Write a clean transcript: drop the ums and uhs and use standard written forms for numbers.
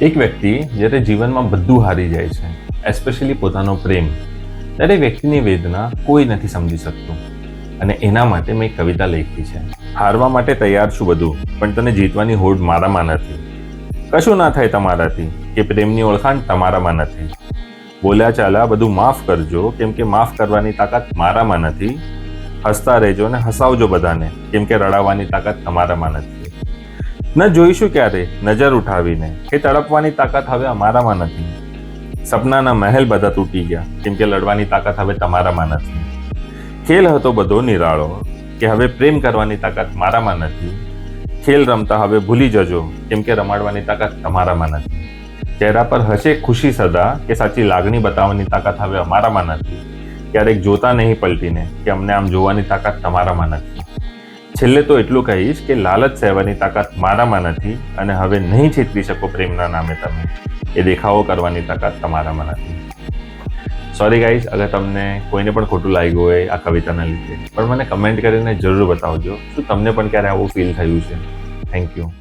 એક વ્યક્તિ જ્યારે જીવનમાં બધું હારી જાય છે, એસ્પેશિયલી પોતાનો પ્રેમ, ત્યારે વ્યક્તિની વેદના કોઈ નથી સમજી શકતું. અને એના માટે મેં એક કવિતા લખી છે. હારવા માટે તૈયાર છું બધું, પણ તને જીતવાની હોડ મારામાં નથી. કશું ના થાય તમારાથી, કે પ્રેમની ઓળખાણ તમારામાં નથી. બોલ્યા ચાલ્યા બધું માફ કરજો, કેમ કે માફ કરવાની તાકાત મારામાં નથી. હસતા રહેજો ને હસાવજો બધાને, કેમ કે રડાવવાની તાકાત તમારામાં નથી. ન જોઈશું ક્યારે નજર ઉઠાવીને, કે તડપવાની તાકાત હવે અમારામાં નથી. સપનાના મહેલ બધા તૂટી ગયા, કેમ કે લડવાની તાકાત હવે તમારામાં નથી. ખેલ હતો બધો નિરાળો, કે હવે પ્રેમ કરવાની તાકાત મારામાં નથી. ખેલ રમતા હવે ભૂલી જજો, કેમ કે રમાડવાની તાકાત તમારામાં નથી. ચહેરા પર હશે ખુશી સદા, કે સાચી લાગણી બતાવવાની તાકાત હવે અમારામાં નથી. ક્યારેક જોતા નહીં પલટીને, કે અમને આમ જોવાની તાકાત તમારામાં નથી. છેલ્લે તો એટલું કહીશ કે લાલચ સહેવાની તાકાત મારામાં નથી, અને હવે નહીં છેતરી શકો પ્રેમના નામે તમે. એ દેખાવો કરવાની તાકાત તમારામાં નથી. સોરી ગાઈઝ, અગર તમને કોઈને પણ ખોટું લાગ્યું હોય આ કવિતાના લીધે, પણ મને કમેન્ટ કરીને જરૂર બતાવજો શું તમને પણ ક્યારે આવું ફીલ થયું છે. Thank you.